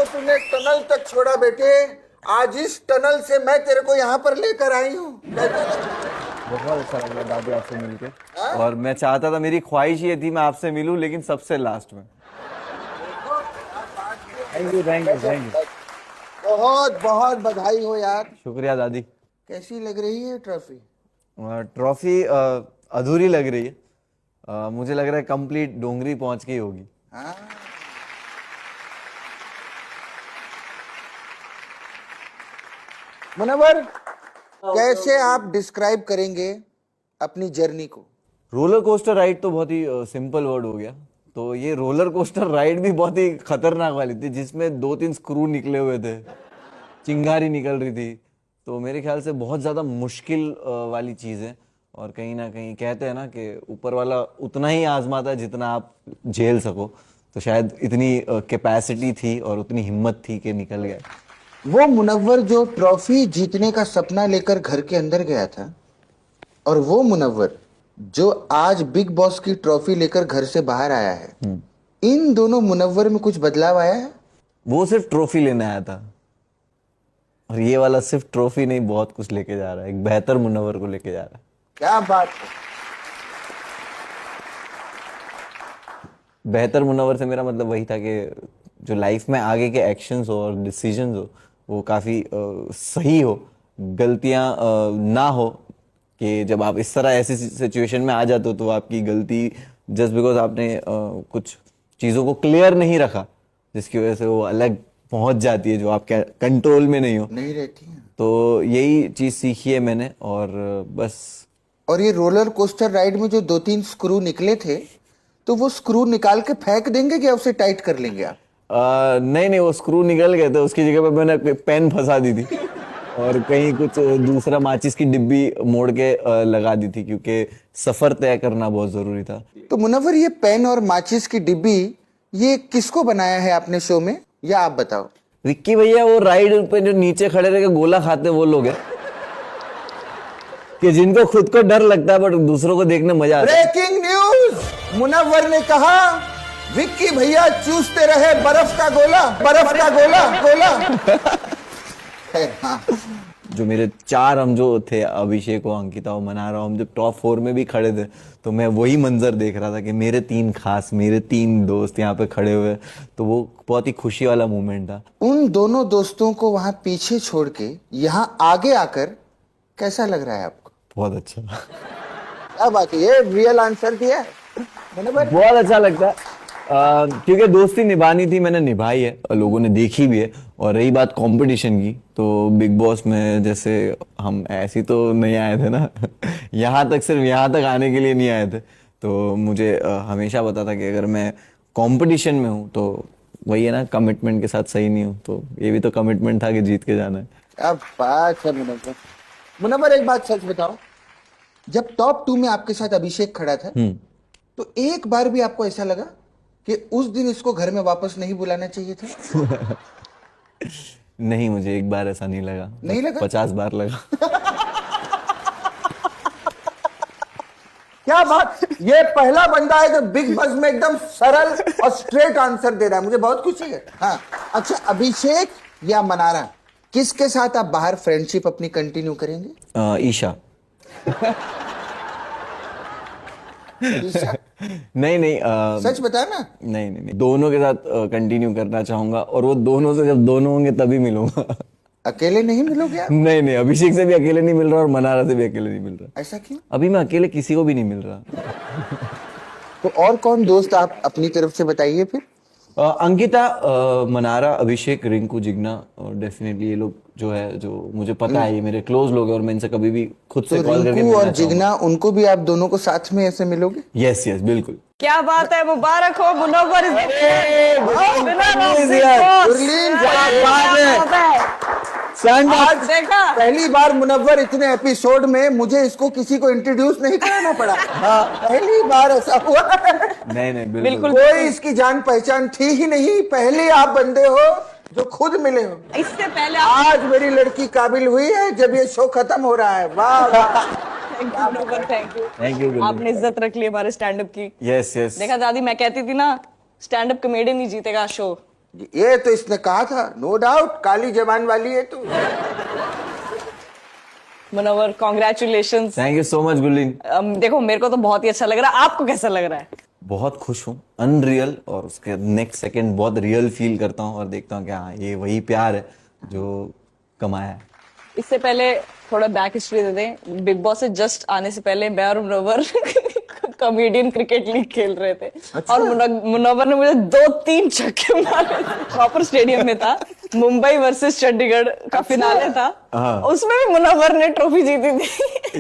को तूने टनल तक छोड़ा बेटे, आज इस टनल से मैं तेरे को यहाँ पर लेकर आई हूँ। बहुत अच्छा लग रहा है दादी आपसे मिलके। और मैं चाहता था, मेरी ख्वाहिश ये थी मैं आपसे मिलूं, लेकिन सबसे लास्ट में। Thank you thank you thank you. बहुत बहुत बधाई हो यार। शुक्रिया दादी। कैसी लग रही है ट्रॉफी? ट्रॉफी अधूरी लग रही है। मुझे लग रहा है कंप्लीट डोंगरी पहुंच गई होगी। हाँ। मुनव्वर, कैसे आप डिस्क्राइब करेंगे अपनी जर्नी को? रोलर कोस्टर राइड तो बहुत ही सिंपल वर्ड हो गया। तो ये रोलर कोस्टर राइड भी बहुत ही खतरनाक वाली थी, जिसमें 2-3 स्क्रू निकले हुए थे, चिंगारी निकल रही थी। तो मेरे ख्याल से बहुत ज़्यादा मुश्किल वाली चीज़ है। और कहीं ना कहीं कहते हैं ना कि ऊपर वाला उतना ही आजमाता है जितना आप झेल सको। तो शायद इतनी कैपेसिटी थी और उतनी हिम्मत थी कि निकल गया। वो मुनव्वर जो ट्रॉफी जीतने का सपना लेकर घर के अंदर गया था, और वो मुनव्वर जो आज बिग बॉस की ट्रॉफी लेकर घर से बाहर आया है, इन दोनों मुनव्वर में कुछ बदलाव आया है? वो सिर्फ ट्रॉफी लेने आया था, और ये वाला सिर्फ ट्रॉफी नहीं, बहुत कुछ लेके जा रहा है। एक बेहतर मुनव्वर को लेके जा रहा है। क्या बात है। बेहतर मुनव्वर से मेरा मतलब वही था कि जो लाइफ में आगे के एक्शंस हो और डिसीजंस हो वो काफ़ी सही हो, गलतियां ना हो। कि जब आप इस तरह ऐसी सिचुएशन में आ जाते हो तो आपकी गलती जस्ट बिकॉज आपने कुछ चीज़ों को क्लियर नहीं रखा, जिसकी वजह से वो अलग पहुंच जाती है जो आपके कंट्रोल में नहीं हो, नहीं रहती है। तो यही चीज़ सीखी है मैंने। और बस। और ये रोलर कोस्टर राइड में जो 2-3 स्क्रू निकले थे, तो वो स्क्रू निकाल के फेंक देंगे क्या उसे टाइट कर लेंगे आप? नहीं नहीं, वो स्क्रू निकल गए थे, उसकी जगह पे मैंने पेन फंसा दी थी और कहीं कुछ दूसरा माचिस की डिब्बी मोड़ के लगा दी थी, क्योंकि सफर तय करना बहुत जरूरी था। तो मुनव्वर, ये पेन और माचिस की डिब्बी ये किसको बनाया है आपने शो में, या आप बताओ? विक्की भैया, वो राइड पे जो नीचे खड़े रह के गोला खाते वो लोग हैं कि जिनको खुद को डर लगता है बट दूसरों को देखने मजा आता है। ब्रेकिंग न्यूज, मुनव्वर ने कहा विक्की भैया चूसते रहे बर्फ का गोला, बर्फ का गोला गोला। हाँ। जो मेरे 4 हम जो थे, अभिषेक और अंकिता और मनारा, हम जब टॉप 4 में भी खड़े थे तो मैं वही मंजर देख रहा था कि मेरे 3 दोस्त यहाँ पे खड़े हुए। तो वो बहुत ही खुशी वाला मोमेंट था। उन दोनों दोस्तों को वहां पीछे छोड़ के यहाँ आगे आकर कैसा लग रहा है आपको? बहुत अच्छा। क्या बात है, ये रियल आंसर दिया है। बहुत अच्छा लगता है क्योंकि दोस्ती निभानी थी, मैंने निभाई है, लोगों ने देखी भी है। और रही बात कंपटीशन की, तो बिग बॉस में जैसे हम ऐसी तो नहीं आए थे ना यहाँ तक, सिर्फ यहाँ तक आने के लिए नहीं आए थे। तो मुझे हमेशा पता था कि अगर मैं कंपटीशन में हूँ तो वही है ना, कमिटमेंट के साथ सही नहीं हूँ। तो ये भी तो कमिटमेंट था कि जीत के जाना है। क्या बात है मुनव्वर। मुनव्वर, एक बात सच बताओ, जब टॉप 2 में आपके साथ अभिषेक खड़ा था तो एक बार भी आपको ऐसा लगा कि उस दिन इसको घर में वापस नहीं बुलाना चाहिए था? नहीं, मुझे एक बार ऐसा नहीं लगा। नहीं लगा? 50 बार लगा। क्या बात, ये पहला बंदा है जो बिग बॉस में एकदम सरल और स्ट्रेट आंसर दे रहा है, मुझे बहुत खुशी है। हाँ, अच्छा, अभिषेक या मनारा, किसके साथ आप बाहर फ्रेंडशिप अपनी कंटिन्यू करेंगे? ईशा। ईशा? नहीं नहीं, सच बता ना। नहीं नहीं नहीं, दोनों के साथ कंटिन्यू करना चाहूंगा, और वो दोनों से जब दोनों होंगे तभी मिलूंगा। अकेले नहीं मिलोगे आप? नहीं नहीं, अभिषेक से भी अकेले नहीं मिल रहा और मनारा से भी अकेले नहीं मिल रहा। ऐसा क्यों? अभी मैं अकेले किसी को भी नहीं मिल रहा। तो और कौन दोस्त आप अपनी तरफ से बताइए फिर। अंकिता, मनारा, अभिषेक, रिंकू, जिग्ना, और डेफिनेटली ये लोग जो है, जो मुझे पता है ये मेरे क्लोज लोग हैं और मैं इनसे कभी भी खुद से कॉल करके रिंकू और जिग्ना, उनको भी आप दोनों को साथ में ऐसे मिलोगे? यस यस, बिल्कुल। क्या बात है, मुबारक हो मुनव्वर। आज देखा, पहली बार मुनव्वर इतने एपिसोड में मुझे इसको किसी को इंट्रोड्यूस नहीं कराना पड़ा। हाँ, पहली बार ऐसा हुआ। नहीं नहीं, बिल्कुल। कोई इसकी जान पहचान थी ही नहीं, पहले आप बंदे हो जो खुद मिले हो। इससे पहले आज मेरी लड़की काबिल हुई है जब ये शो खत्म हो रहा है। वाह वाह, थैंक यू। आपने इज्जत रख ली हमारे स्टैंड अप की। Yes yes. देखा दादी, मैं कहती थी ना, स्टैंड अप कॉमेडी नहीं जीतेगा शो, ये तो इसने कहा था, नो डाउट काली जबान वाली है तू। Munawar congratulation. Thank you so much Gurleen. देखो मेरे को तो बहुत ही अच्छा लग रहा है, आपको कैसा लग रहा है? बहुत खुश हूँ, अनरियल, और उसके नेक्स्ट सेकंड बहुत रियल फील करता हूँ और देखता हूँ कि हाँ ये वही प्यार है जो कमाया है। इससे पहले थोड़ा बैक हिस्ट्री दे दें। बिग बॉस से जस्ट आने से पहले मैं और मुनव्वर कॉमेडियन क्रिकेट लीग खेल रहे थे। अच्छा। और मुनव्वर ने मुझे 2-3 छक्के मारे। प्रॉपर स्टेडियम में था, मुंबई वर्सेस चंडीगढ़ का फिनाले था। हाँ। उसमें भी मुनव्वर ने ट्रॉफी जीती थी।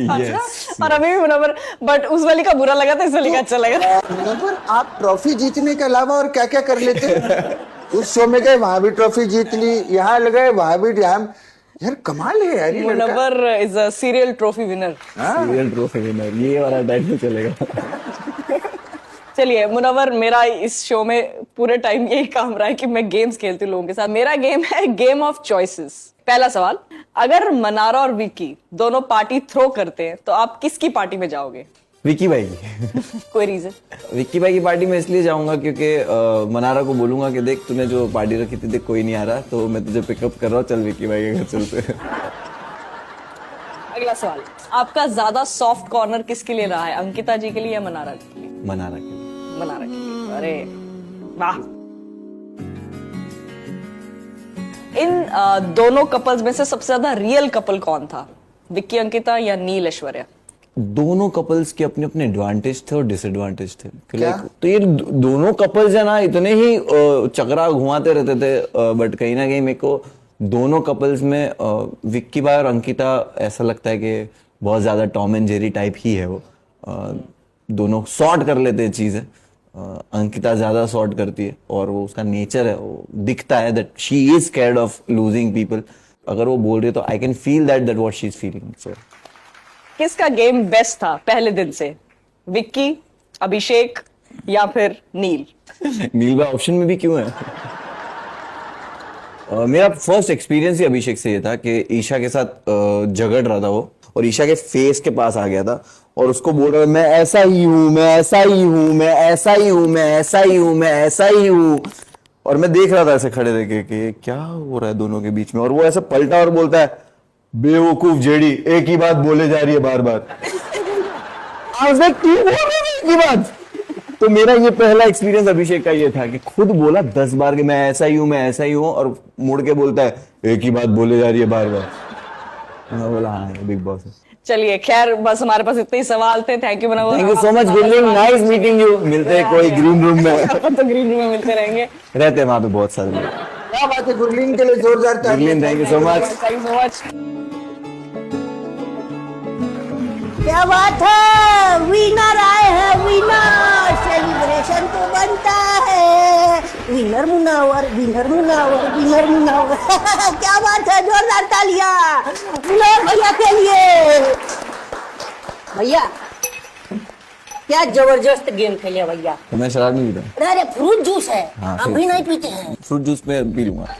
Yes. और अभी भी मुनव्वर, बट उस वाली का बुरा लगा था, इस वाली का अच्छा लगा। मुनव्वर, आप ट्रॉफी जीतने के अलावा और क्या क्या कर लेते हैं? उस शो में गए, वहां भी ट्रॉफी जीत ली, यहाँ गए वहां भी, यहाँ यार कमाल है यार ये लड़का। Munawar is a serial trophy winner. Serial trophy winner, ये वाला टाइटल चलेगा। चलिए मुनव्वर, मेरा इस शो में पूरे टाइम यही काम रहा है कि मैं गेम्स खेलती हूँ लोगों के साथ। मेरा गेम है गेम ऑफ चॉइसेस। पहला सवाल, अगर मनारा और विक्की दोनों पार्टी थ्रो करते हैं तो आप किसकी पार्टी में जाओगे? विक्की भाई की। कोई रीजन? विक्की भाई की पार्टी में इसलिए जाऊंगा क्योंकि मनारा को बोलूंगा कि देख तूने जो पार्टी रखी थी, देख कोई नहीं आ रहा, तो मैं तुझे पिकअप कर रहा हूँ, चल विक्की भाई के घर चलते हैं। अगला सवाल, आपका ज्यादा सॉफ्ट कॉर्नर किसके लिए रहा है, अंकिता जी के लिए या मनारा के लिए? मनारा के लिए। मनारा के लिए। अरे वाह। इन दोनों कपल्स में से सबसे ज्यादा रियल कपल कौन था, विक्की अंकिता या नील ऐश्वर्या? दोनों कपल्स के अपने अपने एडवांटेज थे और डिसएडवांटेज थे। क्या? तो ये दोनों कपल्स है ना, इतने ही चक्रा घुमाते रहते थे, बट कहीं ना कहीं मेरे को दोनों कपल्स में विक्की भाई और अंकिता ऐसा लगता है कि बहुत ज्यादा टॉम एंड जेरी टाइप ही है वो। दोनों सॉर्ट कर लेते हैं चीजें। अंकिता ज्यादा सॉर्ट करती है और वो उसका नेचर है, वो दिखता है that she is scared of losing people. अगर वो बोल रही है तो I can feel that what she is feeling. So किसका गेम बेस्ट था पहले दिन से, विक्की, अभिषेक या फिर नील? नील भाई ऑप्शन में भी क्यों है? मेरा फर्स्ट एक्सपीरियंस ही अभिषेक से ये था कि ईशा के साथ झगड़ रहा था वो, और ईशा के फेस के पास आ गया था और उसको बोल रहा था मैं ऐसा ही हूं, मैं ऐसा ही हूं, मैं ऐसा ही हूं, मैं ऐसा ही हूं, मैं ऐसा ही हूं। और मैं देख रहा था ऐसे खड़े रह के कि क्या हो रहा है दोनों के बीच में, और वो ऐसे पलटा और बोलता है बेवकूफ जेडी, एक ही बात बोले जा रही है बार बार। क्यों बोल रहे हो एक ही बात? तो मेरा ये पहला एक्सपीरियंस अभिषेक का ये था कि खुद बोला 10 बार कि मैं ऐसा ही हूं, मैं ऐसा ही हूं, और मुड़ के बोलता है एक ही बात बोले जा रही है बार बार। मैं बोला हाँ बिग बॉस है। चलिए खैर, बस हमारे पास इतने ही सवाल थे। Thank you Munawar. Thank you so much Gurleen, nice meeting you. मिलते हैं कोई ग्रीन रूम में। अपन तो ग्रीन रूम में मिलते रहेंगे। रहते हैं वहां पे बहुत सारे लोग। क्या बात है, गुरलीन के लिए जोरदार तालियां। Gurleen thank you so much. Thank you so much. क्या बात है, विनर आए हैं, विनर सेलिब्रेशन तो बनता है। Winner Munawar, winner Munawar, winner Munawar. क्या बात है, जोरदार तालियां विनर भैया के लिए। भैया क्या जबरदस्त गेम खेले भैया। तो मैं शराब नहीं पीता। अरे फ्रूट जूस है, हाँ, हम भी नहीं पीते हैं। फ्रूट जूस में पी लूंगा।